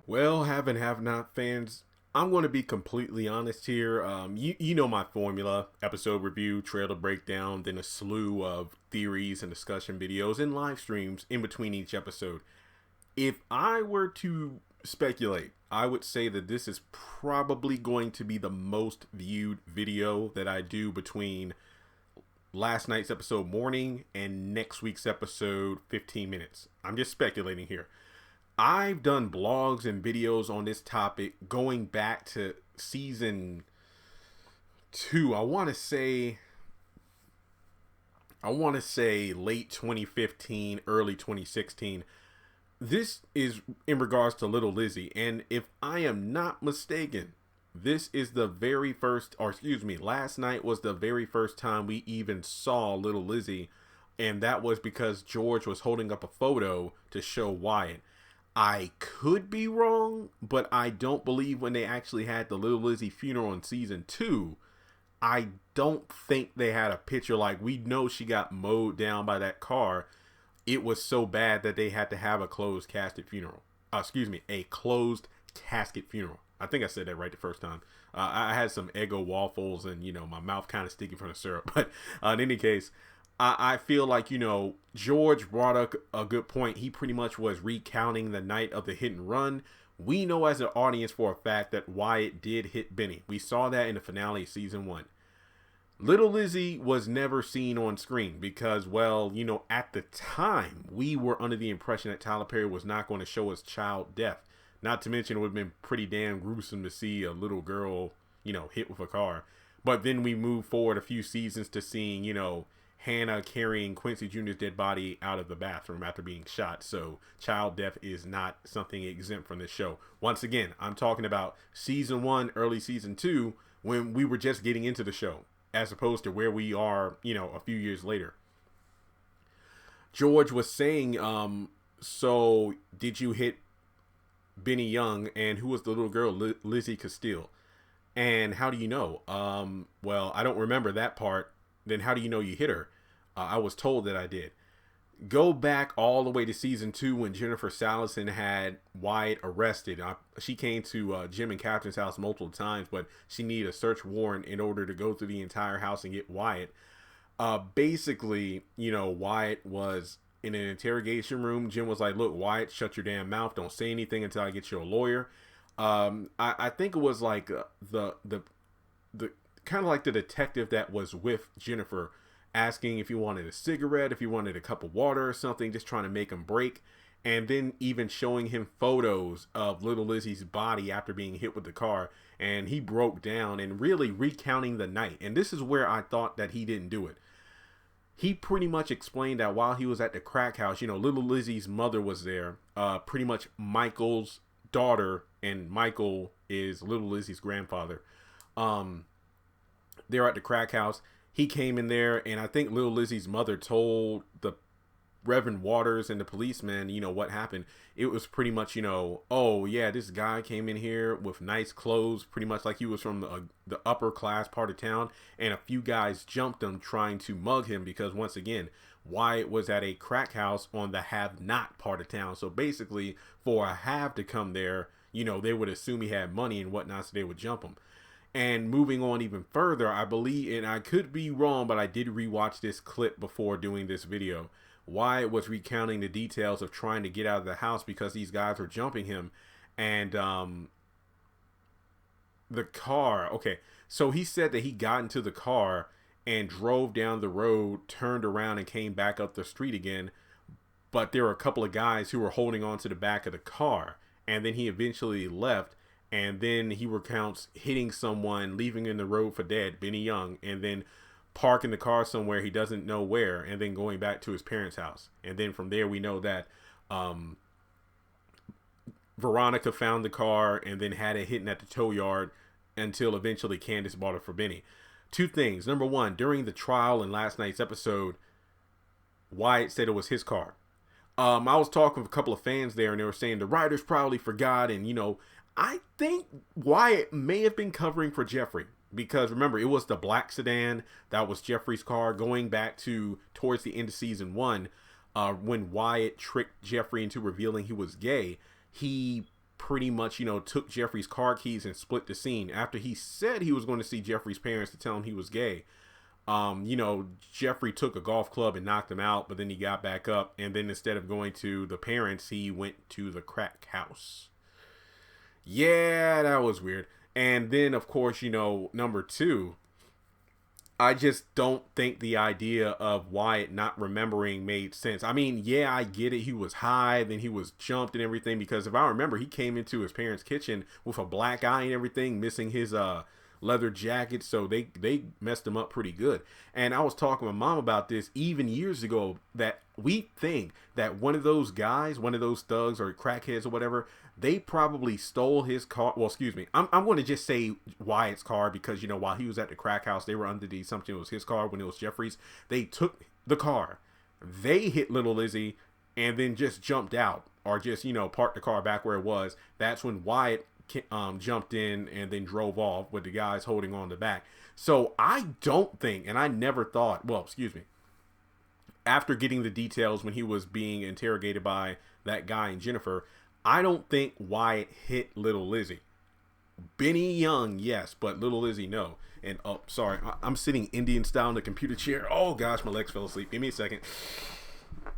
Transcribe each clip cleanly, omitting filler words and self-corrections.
Well, have and have not fans, I'm going to be completely honest here. You know my formula: episode review, trailer breakdown, then a slew of theories and discussion videos and live streams in between each episode. If I were to speculate, I would say that this is probably going to be the most viewed video that I do between last night's episode morning and next week's episode 15 minutes. I'm just speculating here. I've done blogs and videos on this topic going back to season 2. I want to say late 2015, early 2016. This is in regards to little Lizzie, and if I am not mistaken, this is the very first, or excuse me, last night was the very first time we even saw little Lizzie, and that was because George was holding up a photo to show Wyatt. I could be wrong, but I don't believe when they actually had the Little Lizzie funeral in season 2, I don't think they had a picture. Like, we know she got mowed down by that car. It was so bad that they had to have a closed casket funeral. A closed casket funeral. I think I said that right the first time. I had some Eggo waffles and, my mouth kind of sticky from the syrup. But in any case, I feel like, George brought up a good point. He pretty much was recounting the night of the hit and run. We know as an audience for a fact that Wyatt did hit Benny. We saw that in the finale of season 1. Little Lizzie was never seen on screen because, well, at the time, we were under the impression that Tyler Perry was not going to show us child death. Not to mention, it would have been pretty damn gruesome to see a little girl, hit with a car. But then we moved forward a few seasons to seeing, Hannah carrying Quincy Jr.'s dead body out of the bathroom after being shot. So child death is not something exempt from this show. Once again, I'm talking about season 1, early season 2, when we were just getting into the show, as opposed to where we are, a few years later. George was saying, so did you hit Benny Young, and who was the little girl, Lizzie Castile? And how do you know? Well, I don't remember that part. Then how do you know you hit her? I was told that I did. Go back all the way to season 2 when Jennifer Salison had Wyatt arrested. She came to Jim and Catherine's house multiple times, but she needed a search warrant in order to go through the entire house and get Wyatt. Basically, Wyatt was in an interrogation room. Jim was like, look, Wyatt, shut your damn mouth. Don't say anything until I get you a lawyer. I think it was like the kind of like the detective that was with Jennifer, asking if he wanted a cigarette, if he wanted a cup of water or something, just trying to make him break. And then even showing him photos of little Lizzie's body after being hit with the car. And he broke down and really recounting the night. And this is where I thought that he didn't do it. He pretty much explained that while he was at the crack house, little Lizzie's mother was there, pretty much Michael's daughter, and Michael is little Lizzie's grandfather. They're at the crack house. He came in there, and I think little Lizzie's mother told the Reverend Waters and the policeman, what happened. It was pretty much, oh yeah, this guy came in here with nice clothes, pretty much like he was from the upper class part of town, and a few guys jumped him trying to mug him because, once again, Wyatt was at a crack house on the have-not part of town. So basically, for a have to come there, they would assume he had money and whatnot, so they would jump him. And moving on even further, I believe, and I could be wrong, but I did rewatch this clip before doing this video. Wyatt was recounting the details of trying to get out of the house because these guys were jumping him. And the car, okay, so he said that he got into the car and drove down the road, turned around and came back up the street again. But there were a couple of guys who were holding on to the back of the car. And then he eventually left. And then he recounts hitting someone, leaving in the road for dead, Benny Young, and then parking the car somewhere he doesn't know where, and then going back to his parents' house. And then from there, we know that Veronica found the car and then had it hidden at the tow yard until eventually Candace bought it for Benny. Two things. Number one, during the trial in last night's episode, Wyatt said it was his car. I was talking with a couple of fans there, and they were saying the writers probably forgot, and I think Wyatt may have been covering for Jeffrey because, remember, it was the black sedan that was Jeffrey's car going back to towards the end of season 1 when Wyatt tricked Jeffrey into revealing he was gay. He pretty much, took Jeffrey's car keys and split the scene. After he said he was going to see Jeffrey's parents to tell him he was gay, Jeffrey took a golf club and knocked him out, but then he got back up, and then instead of going to the parents, he went to the crack house. Yeah, that was weird. And then, of course, number two, I just don't think the idea of Wyatt not remembering made sense. I mean, yeah, I get it. He was high, then he was jumped and everything, because if I remember, he came into his parents' kitchen with a black eye and everything, missing his leather jacket, so they messed him up pretty good. And I was talking with Mom about this even years ago, that we think that one of those guys, one of those thugs or crackheads or whatever, they probably stole his car. Well, excuse me, I'm going to just say Wyatt's car, because while he was at the crack house, they were under the assumption it was his car when it was Jeffrey's. They took the car, they hit little Lizzie, and then just jumped out, or just parked the car back where it was. That's when Wyatt jumped in and then drove off with the guys holding on the back. So I don't think, and I never thought, well, excuse me, after getting the details when he was being interrogated by that guy and Jennifer, I don't think Wyatt hit little Lizzie. Benny Young, yes, but little Lizzie, no. And oh, sorry, I'm sitting Indian style in the computer chair. Oh gosh, my legs fell asleep. Give me a second.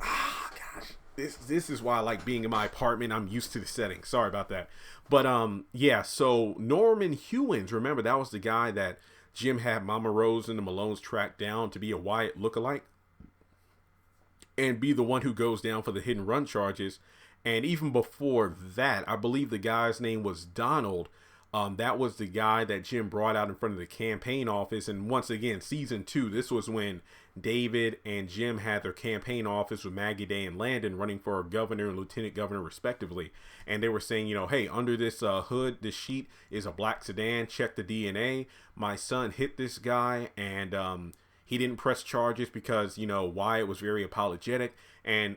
Ah, gosh. This is why I like being in my apartment. I'm used to the setting. Sorry about that. But yeah, so Norman Hewins, remember, that was the guy that Jim had Mama Rose and the Malones tracked down to be a Wyatt lookalike and be the one who goes down for the hit and run charges. And even before that, I believe the guy's name was Donald. That was the guy that Jim brought out in front of the campaign office. And once again, season 2, this was when David and Jim had their campaign office with Maggie Day and Landon running for governor and lieutenant governor respectively. And they were saying, hey, under this hood, this sheet is a black sedan. Check the DNA. My son hit this guy, and he didn't press charges because, Wyatt was very apologetic, and,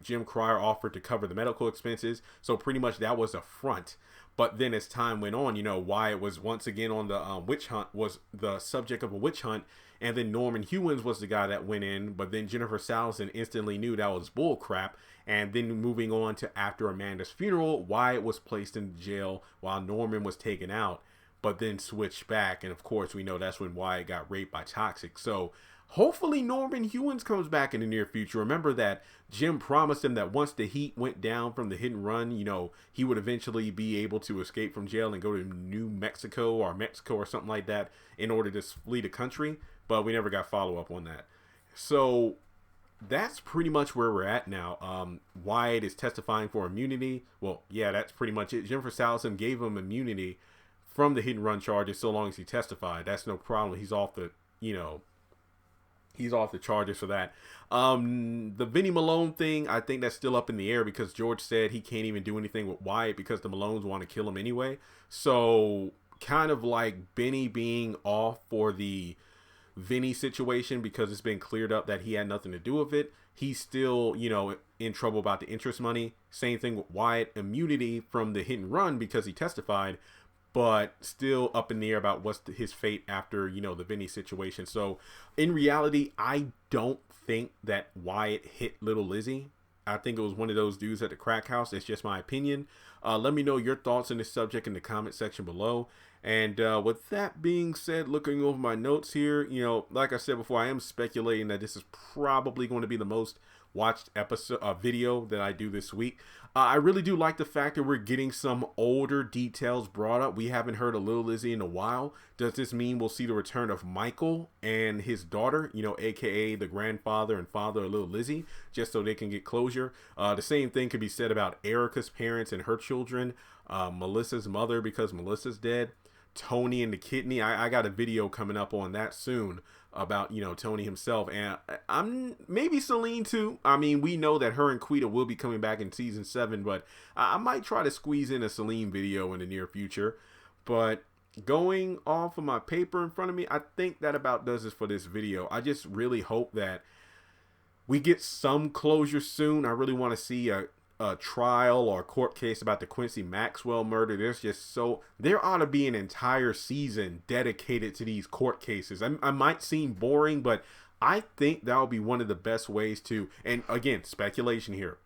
Jim Cryer offered to cover the medical expenses. So pretty much that was a front. But then as time went on, Wyatt was once again on the witch hunt, was the subject of a witch hunt. And then Norman Hewins was the guy that went in. But then Jennifer Salison instantly knew that was bull crap. And then moving on to after Amanda's funeral, Wyatt was placed in jail while Norman was taken out, but then switched back. And of course, we know that's when Wyatt got raped by Toxic. So hopefully Norman Hewins comes back in the near future. Remember that Jim promised him that once the heat went down from the hit and run, he would eventually be able to escape from jail and go to New Mexico or Mexico or something like that in order to flee the country. But we never got follow up on that. So that's pretty much where we're at now. Wyatt is testifying for immunity. Well, yeah, that's pretty much it. Jennifer Salison gave him immunity from the hit and run charges so long as he testified. That's no problem. He's off the, he's off the charges for that. The Vinnie Malone thing, I think that's still up in the air because George said he can't even do anything with Wyatt because the Malones want to kill him anyway. So kind of like Benny being off for the Vinny situation because it's been cleared up that he had nothing to do with it. He's still, in trouble about the interest money. Same thing with Wyatt, immunity from the hit and run because he testified, but still up in the air about what's his fate after, the Vinny situation. So in reality, I don't think that Wyatt hit little Lizzie. I think it was one of those dudes at the crack house. It's just my opinion. Let me know your thoughts on this subject in the comment section below. And with that being said, looking over my notes here, like I said before, I am speculating that this is probably going to be the most watched video that I do this week. I really do like the fact that we're getting some older details brought up. We haven't heard of Little Lizzie in a while. Does this mean we'll see the return of Michael and his daughter, aka the grandfather and father of Little Lizzie, just so they can get closure? The same thing could be said about Erica's parents and her children, Melissa's mother because Melissa's dead, Tony and the kidney. I got a video coming up on that soon about, Tony himself, and I'm maybe Celine too. I mean, we know that her and Quita will be coming back in season 7, but I might try to squeeze in a Celine video in the near future. But going off of my paper in front of me, I think that about does it for this video. I just really hope that we get some closure soon. I really want to see a trial or court case about the Quincy Maxwell murder. There ought to be an entire season dedicated to these court cases. I might seem boring, but I think that would be one of the best ways to, and again, speculation here,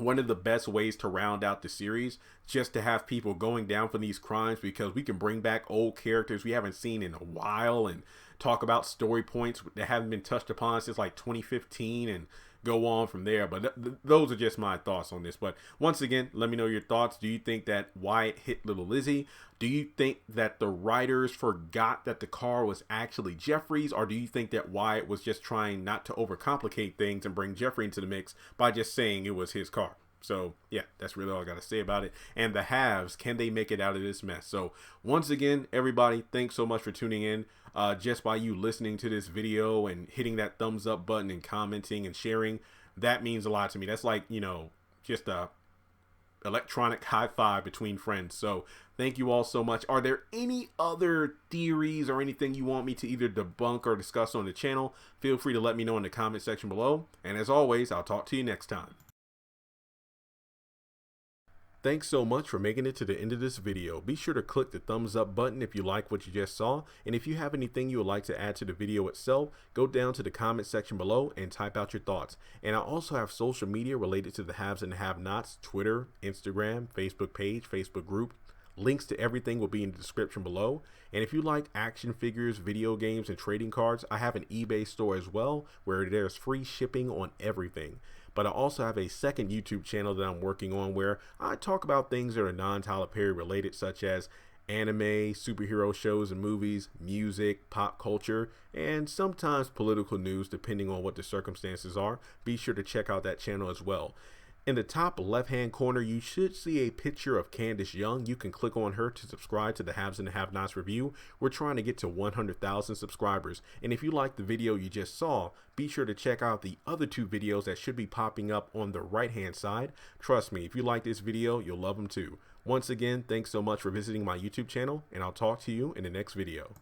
one of the best ways to round out the series, just to have people going down for these crimes, because we can bring back old characters we haven't seen in a while and talk about story points that haven't been touched upon since like 2015 and go on from there. But those are just my thoughts on this. But once again, let me know your thoughts. Do you think that Wyatt hit little Lizzie? Do you think that the writers forgot that the car was actually Jeffrey's, or do you think that Wyatt was just trying not to overcomplicate things and bring Jeffrey into the mix by just saying it was his car? So yeah, that's really all I got to say about it. And the halves, can they make it out of this mess? So once again, everybody, thanks so much for tuning in. Just by you listening to this video and hitting that thumbs up button and commenting and sharing, that means a lot to me. That's like, you know, just a electronic high five between friends. So thank you all so much. Are there any other theories or anything you want me to either debunk or discuss on the channel? Feel free to let me know in the comment section below. And as always, I'll talk to you next time. Thanks so much for making it to the end of this video. Be sure to click the thumbs up button if you like what you just saw. And if you have anything you would like to add to the video itself, go down to the comment section below and type out your thoughts. And I also have social media related to the haves and the have-nots: Twitter, Instagram, Facebook page, Facebook group. Links to everything will be in the description below. And if you like action figures, video games, and trading cards, I have an eBay store as well where there's free shipping on everything. But I also have a second YouTube channel that I'm working on where I talk about things that are non-Tyler Perry related, such as anime, superhero shows and movies, music, pop culture, and sometimes political news depending on what the circumstances are. Be sure to check out that channel as well. In the top left hand corner, you should see a picture of Candace Young. You can click on her to subscribe to the Haves and the Have-Nots review. We're trying to get to 100,000 subscribers. And if you like the video you just saw, be sure to check out the other two videos that should be popping up on the right hand side. Trust me, if you like this video, you'll love them too. Once again, thanks so much for visiting my YouTube channel, and I'll talk to you in the next video.